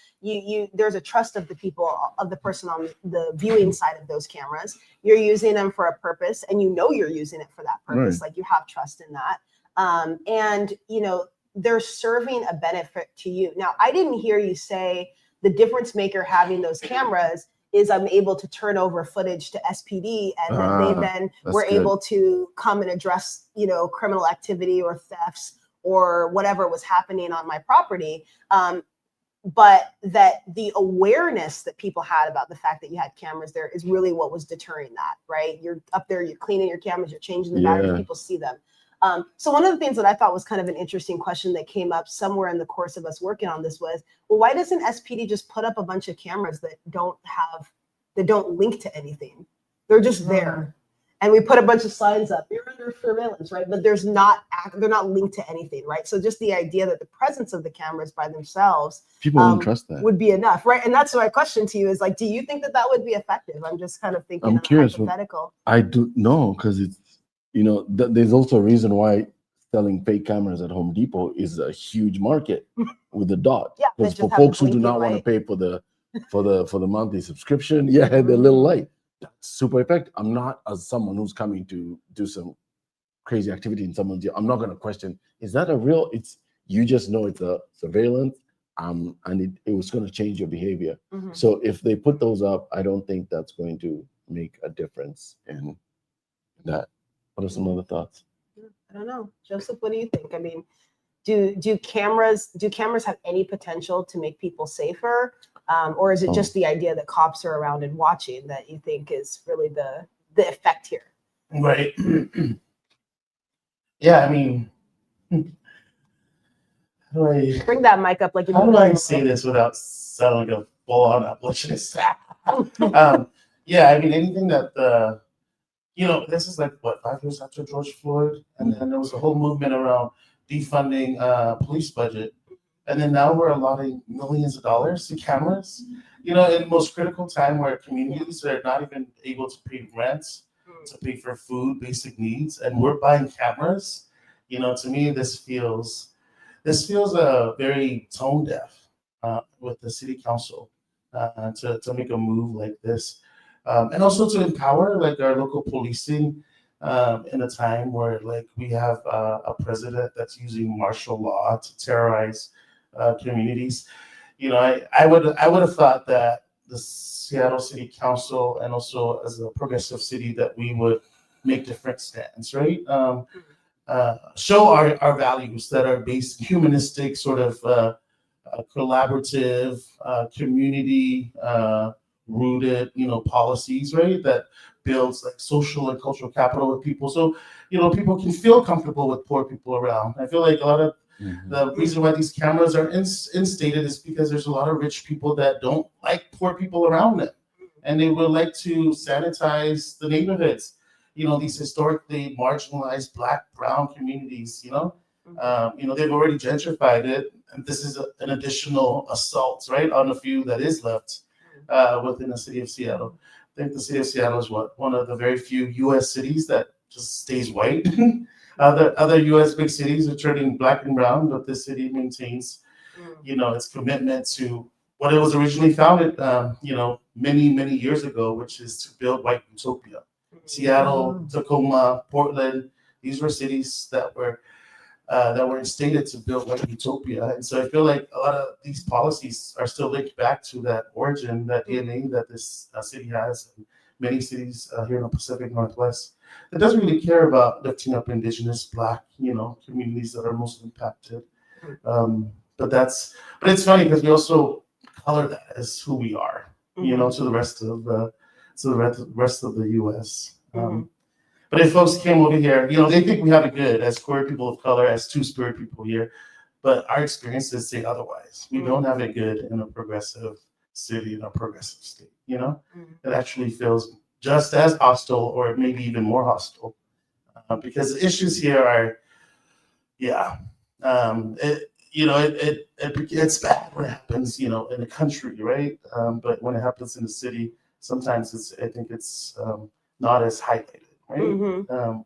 There's a trust of the people, of the person on the viewing side of those cameras. You're using them for a purpose, and you know you're using it for that purpose. Right. Like, you have trust in that, and you know they're serving a benefit to you. Now, I didn't hear you say the difference maker having those cameras is I'm able to turn over footage to SPD, and then they then were able to come and address, you know, criminal activity or thefts or whatever was happening on my property. But that the awareness that people had about the fact that you had cameras there is really what was deterring that, right? You're up there, you're cleaning your cameras, you're changing the batteries, people see them. So one of the things that I thought was kind of an interesting question that came up somewhere in the course of us working on this was, well, why doesn't SPD just put up a bunch of cameras that don't link to anything? They're just there. And we put a bunch of signs up, you're under surveillance, right? But they're not linked to anything, right? So just the idea that the presence of the cameras by themselves People don't trust that. would be enough, right? And that's my question to you is, like, do you think that would be effective? I'm just kind of thinking I'm curious. hypothetical. I do know, because it's, you know, there's also a reason why selling fake cameras at Home Depot is a huge market with the dot. Yeah, because for folks who do not want to pay for the monthly subscription, the little light, that's super effective. I'm not, as someone who's coming to do some crazy activity in someone's, I'm not going to question, is that a real? It's, you just know it's a surveillance, and it was going to change your behavior. So if they put those up, I don't think that's going to make a difference in that. What are some other thoughts? I don't know. Joseph, what do you think? I mean, do cameras have any potential to make people safer? Or is it just the idea that cops are around and watching that you think is really the effect here? Right. Yeah, I mean, bring that mic up like you. How do I say this without sounding like a full-on abolitionist? Yeah, I mean, anything that you know, this is like, what, 5 years after George Floyd? And then there was a whole movement around defunding police budget. And then now we're allotting millions of dollars to cameras, you know, in the most critical time where communities are not even able to pay rent, to pay for food, basic needs, and we're buying cameras. You know, to me, this feels very tone deaf with the city council to make a move like this. And also to empower like our local policing in a time where like we have a president that's using martial law to terrorize communities. You know, I would have thought that the Seattle City Council, and also as a progressive city, that we would make different stands, right? Show our values that are based humanistic, sort of collaborative, community rooted, you know, policies, right? That builds like social and cultural capital with people. So, you know, people can feel comfortable with poor people around. I feel like a lot of the reason why these cameras are instated is because there's a lot of rich people that don't like poor people around them. And they would like to sanitize the neighborhoods, you know, these historically marginalized Black, brown communities, you know, they've already gentrified it. And this is an additional assault, right, on a few that is left within the city of Seattle. I think the city of Seattle is one of the very few U.S. cities that just stays white. Other U.S. big cities are turning Black and brown, but this city maintains, you know, its commitment to what it was originally founded, you know, many years ago, which is to build white utopia. Seattle, Tacoma, Portland, these were cities that were instated to build like utopia. And so I feel like a lot of these policies are still linked back to that origin, that DNA that this city has, and many cities here in the Pacific Northwest that doesn't really care about lifting up Indigenous, Black, you know, communities that are most impacted. But it's funny because we also color that as who we are, you know, to the rest of the U.S. But if folks came over here, they think we have it good as queer people of color, as two-spirit people here, but our experiences say otherwise. We don't have it good in a progressive city, in a progressive state, It actually feels just as hostile or maybe even more hostile because the issues here are, it's bad when it happens, in the country, right? But when it happens in the city, sometimes I think it's not as highlighted. Right?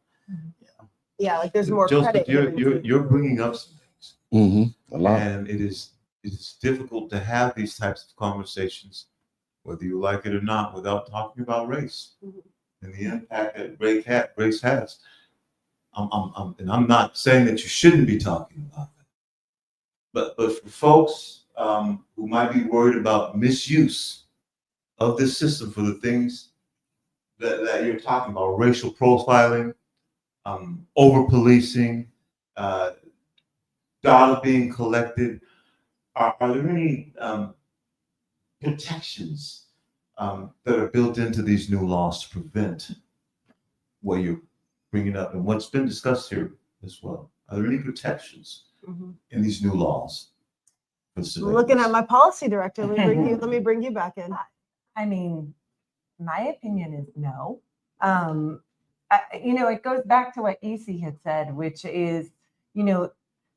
Yeah, like there's more Joseph, credit. you're bringing up some things, a lot, and it's difficult to have these types of conversations, whether you like it or not, without talking about race and the impact that race has. And I'm not saying that you shouldn't be talking about it, but for folks who might be worried about misuse of this system for the things that you're talking about, racial profiling, over policing, data being collected, are there any protections that are built into these new laws to prevent what you're bringing up and what's been discussed here as well? Are there any protections in these new laws? Looking at my policy director, let me bring you back in. I mean, my opinion is no. It goes back to what EC had said, which is,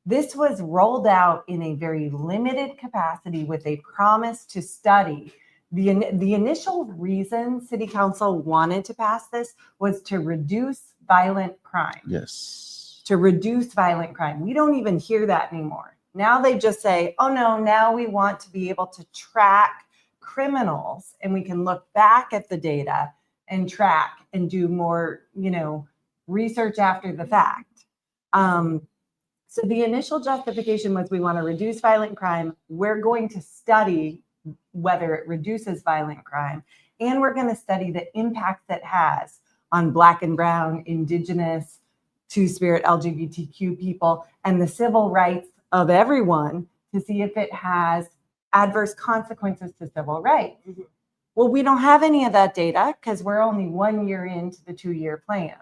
this was rolled out in a very limited capacity with a promise to study. The initial reason City Council wanted to pass this was to reduce violent crime. Yes. To reduce violent crime. We don't even hear that anymore. Now they just say, oh no, now we want to be able to track criminals, and we can look back at the data and track and do more, research after the fact. So the initial justification was we want to reduce violent crime. We're going to study whether it reduces violent crime, and we're going to study the impact it has on Black and Brown, Indigenous, Two-Spirit, LGBTQ people, and the civil rights of everyone to see if it has adverse consequences to civil rights. Well, we don't have any of that data because we're only 1 year into the 2-year plan.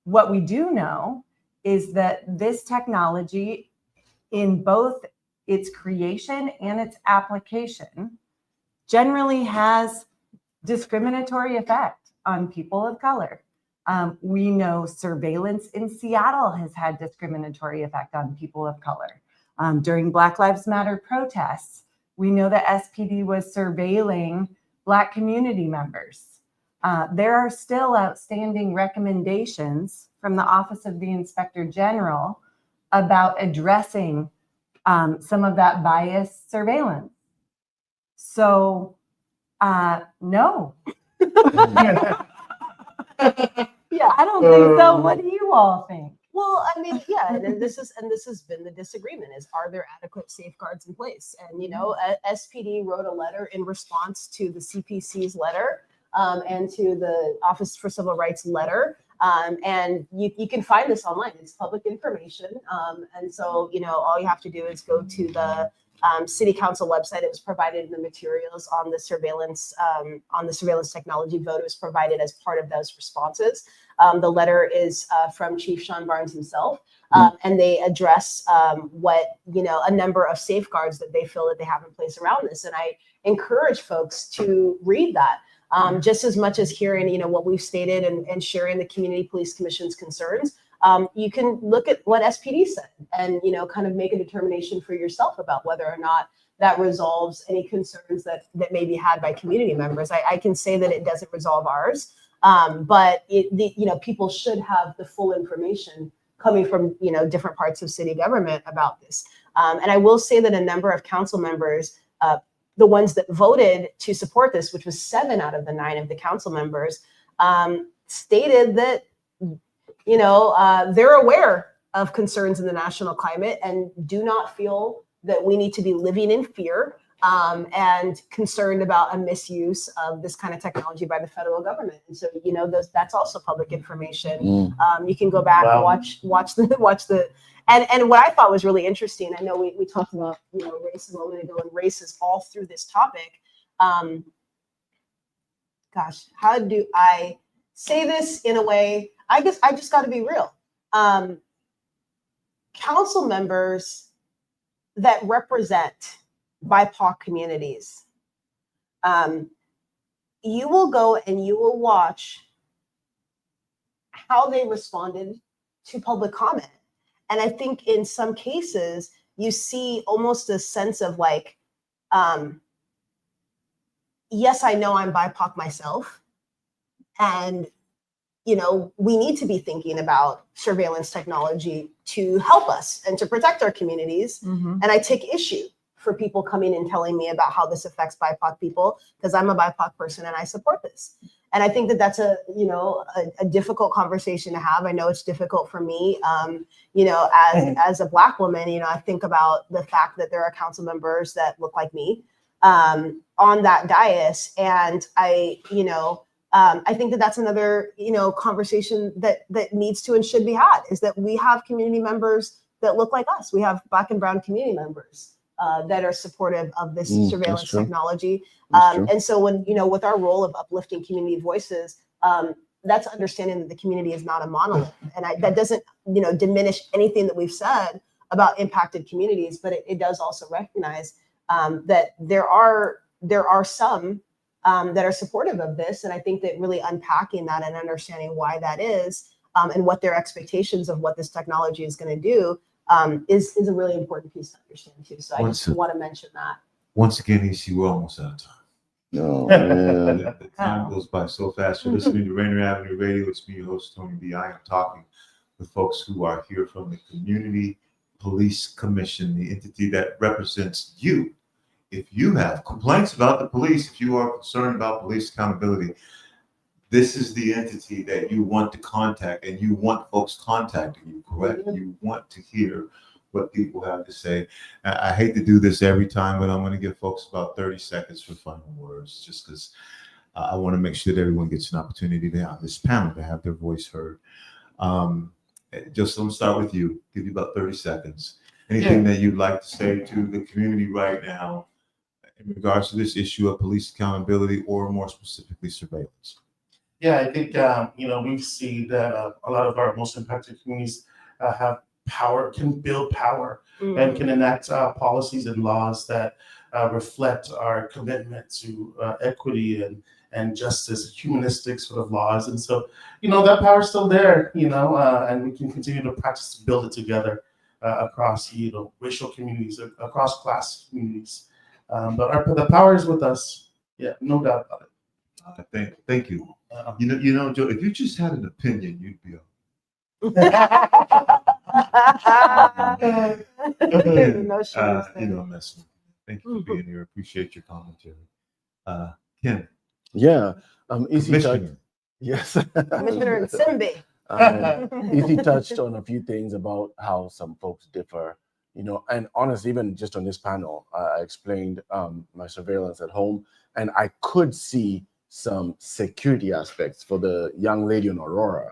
What we do know is that this technology, in both its creation and its application, generally has discriminatory effect on people of color. We know surveillance in Seattle has had discriminatory effect on people of color. During Black Lives Matter protests, we know that SPD was surveilling Black community members. There are still outstanding recommendations from the Office of the Inspector General about addressing some of that biased surveillance. So, no. Yeah, I don't think so. What do you all think? Well, I mean, yeah, and this has been the disagreement: is are there adequate safeguards in place? And SPD wrote a letter in response to the CPC's letter and to the Office for Civil Rights letter, and you can find this online. It's public information, and so all you have to do is go to the City Council website. It was provided in the materials on the surveillance technology vote. It was provided as part of those responses. The letter is from Chief Sean Barnes himself, and they address a number of safeguards that they feel that they have in place around this. And I encourage folks to read that just as much as hearing what we've stated and sharing the Community Police Commission's concerns. You can look at what SPD said and kind of make a determination for yourself about whether or not that resolves any concerns that may be had by community members. I can say that it doesn't resolve ours, but people should have the full information coming from different parts of city government about this. And I will say that a number of council members, the ones that voted to support this, which was 7 out of the 9 of the council members, stated that they're aware of concerns in the national climate and do not feel that we need to be living in fear and concerned about a misuse of this kind of technology by the federal government. And so, that's also public information. You can go back and watch the. And what I thought was really interesting, I know we talked about race a moment ago, and race is all through this topic. Go gosh, how do I say this in a way? I guess I just got to be real. Council members that represent BIPOC communities, you will go and you will watch how they responded to public comment. And I think in some cases, you see almost a sense of like, yes, I know I'm BIPOC myself. And, you know, we need to be thinking about surveillance technology to help us and to protect our communities. And I take issue for people coming and telling me about how this affects BIPOC people, because I'm a BIPOC person and I support this. And I think that that's a difficult conversation to have. I know it's difficult for me, as a Black woman. I think about the fact that there are council members that look like me on that dais, and I think that that's another conversation that needs to and should be had. Is that we have community members that look like us. We have Black and Brown community members that are supportive of this surveillance technology. And so when, with our role of uplifting community voices, that's understanding that the community is not a monolith. And that doesn't, diminish anything that we've said about impacted communities, but it does also recognize that there are some that are supportive of this. And I think that really unpacking that and understanding why that is, and what their expectations of what this technology is going to do is a really important piece to understand too. So I just want to mention that. Once again, EC, we're almost out of time. No, man. The time goes by so fast. You're listening to Rainier Avenue Radio. It's me, your host, Tony B. I am talking with folks who are here from the Community Police Commission, the entity that represents you. If you have complaints about the police, if you are concerned about police accountability, this is the entity that you want to contact, and you want folks contacting you, correct? You want to hear what people have to say. I hate to do this every time, but I'm going to give folks about 30 seconds for final words, just because I want to make sure that everyone gets an opportunity to have this panel to have their voice heard. Just let me start with you. Give you about 30 seconds. Anything that you'd like to say to the community right now in regards to this issue of police accountability, or more specifically surveillance? Yeah, I think, we see that a lot of our most impacted communities have power, can build power, and can enact policies and laws that reflect our commitment to equity and justice, humanistic sort of laws. And so, that power is still there, and we can continue to practice to build it together across, racial communities, across class communities. But the power is with us. Yeah, no doubt about it. Thank you. Joe, if you just had an opinion, you'd be No I'm messing. Thank you for being here. Appreciate your commentary. Ken. Yeah. Easy Commissioner. touch. Yes. Commissioner Nsimbi. Easy touched on a few things about how some folks differ, and honestly, even just on this panel, I explained my surveillance at home, and I could see some security aspects for the young lady in Aurora,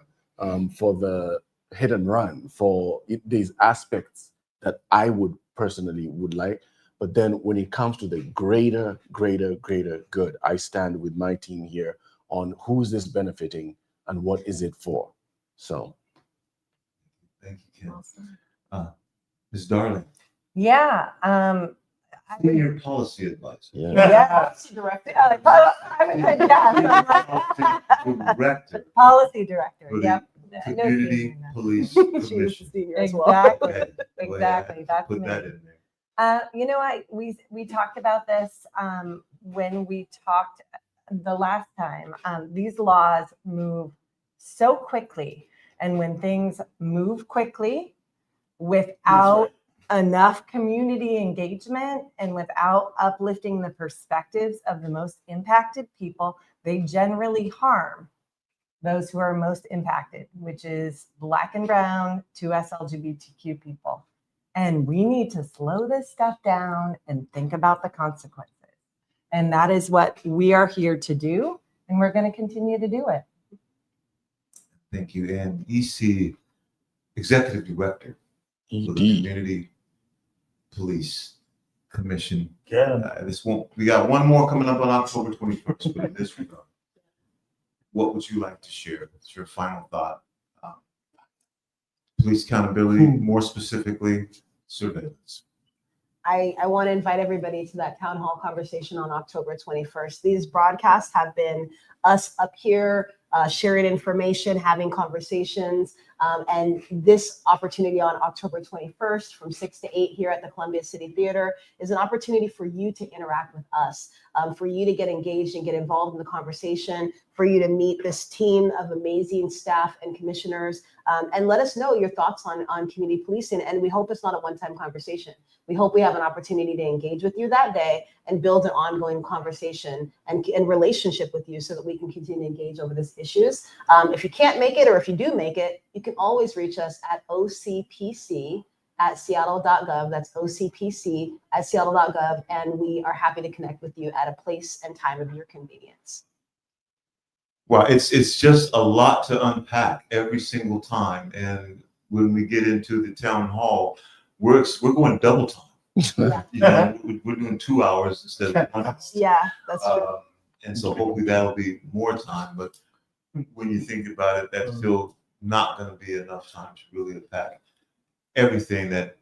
for the hit and run, for these aspects that I would personally would like. But then when it comes to the greater good, I stand with my team here on who's this benefiting and what is it for. So. Thank you, Ken. Awesome. Ms. Darling. Yeah. Senior policy advisor. Policy director. Policy director. Yep. Community Police Commission. Exactly. That's put me. that in there. We talked about this when we talked the last time. These laws move so quickly, and when things move quickly without enough community engagement and without uplifting the perspectives of the most impacted people, they generally harm those who are most impacted, which is Black and Brown to us LGBTQ people. And we need to slow this stuff down and think about the consequences. And that is what we are here to do, and we're going to continue to do it. Thank you. And EC, Executive Director for the Community Police Commission. Yeah. We got one more coming up on October 21st, but in this regard. what would you like to share? What's your final thought? Police accountability, more specifically, surveillance. I want to invite everybody to that town hall conversation on October 21st. These broadcasts have been us up here sharing information, having conversations, and this opportunity on October 21st from 6 to 8 here at the Columbia City Theater is an opportunity for you to interact with us, for you to get engaged and get involved in the conversation, for you to meet this team of amazing staff and commissioners, and let us know your thoughts on community policing. And we hope it's not a one-time conversation. We hope we have an opportunity to engage with you that day and build an ongoing conversation and relationship with you so that we can continue to engage over these issues. If you can't make it, or if you do make it, you can always reach us at ocpc@seattle.gov. That's ocpc@seattle.gov. And we are happy to connect with you at a place and time of your convenience. Well, it's just a lot to unpack every single time. And when we get into the town hall, we're going double time. Yeah. We're doing 2 hours instead of 1 hour. Yeah, that's true. And so hopefully that'll be more time. But when you think about it, that's still not going to be enough time to really unpack everything that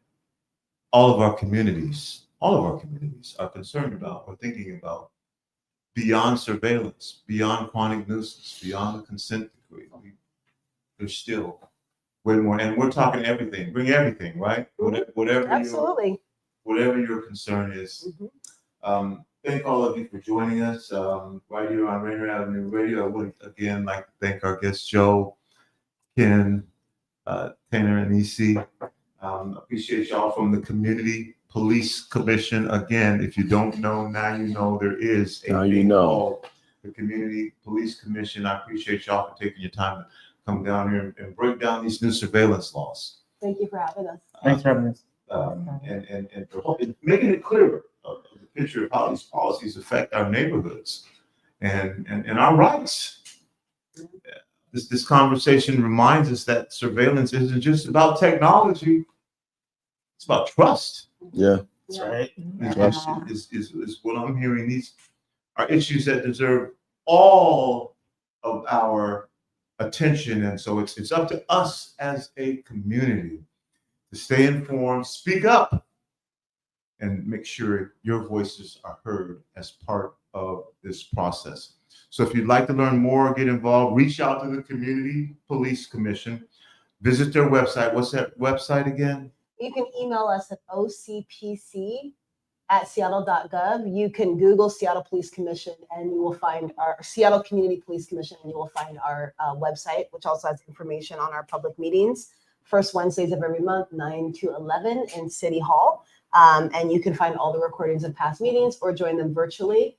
all of our communities are concerned about or thinking about, beyond surveillance, beyond chronic nuisance, beyond the consent decree. There's still way more, and we're talking everything. Bring everything, right? Whatever Absolutely. Whatever your concern is. Thank all of you for joining us right here on Rainier Avenue Radio. I would again like to thank our guests, Joe, Ken, Tanner, and EC. Appreciate y'all from the Community Police Commission. Again, if you don't know, now you know there is a thing called the Community Police Commission. I appreciate y'all for taking your time to come down here and break down these new surveillance laws. Thank you for having us. Thanks for having us. And for making it clearer of the picture of how these policies affect our neighborhoods and our rights. This conversation reminds us that surveillance isn't just about technology. It's about trust. Yeah. That's right. Trust is what I'm hearing. These are issues that deserve all of our attention. And so it's up to us as a community to stay informed, speak up, and make sure your voices are heard as part of this process. So if you'd like to learn more, get involved, reach out to the Community Police Commission. Visit their website. What's that website again? You can email us at ocpc@seattle.gov. You can Google Seattle Police Commission and you will find our Seattle Community Police Commission, and you will find our website, which also has information on our public meetings. First Wednesdays of every month, 9 to 11 in City Hall. And you can find all the recordings of past meetings or join them virtually.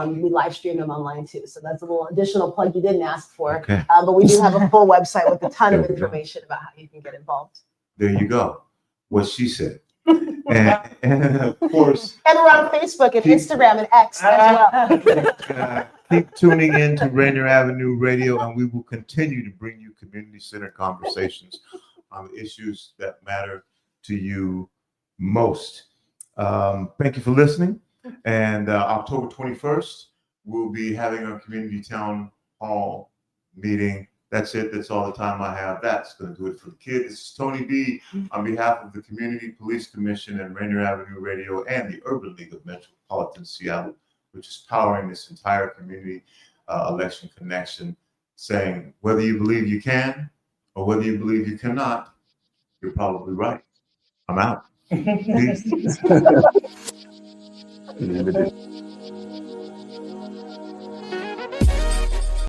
We live stream them online too. So that's a little additional plug you didn't ask for. Okay. But we do have a full website with a ton of information about how you can get involved. There you go. What she said. and of course. And we're on Facebook and Instagram and X as well. Keep tuning in to Rainier Avenue Radio, and we will continue to bring you community-centered conversations on the issues that matter to you most. Thank you for listening. And October 21st, we'll be having our community town hall meeting. That's it. That's all the time I have. That's going to do it for the kids. This is Tony B on behalf of the Community Police Commission and Rainier Avenue Radio and the Urban League of Metropolitan Seattle, which is powering this entire community election connection, saying whether you believe you can or whether you believe you cannot, you're probably right. I'm out. Peace.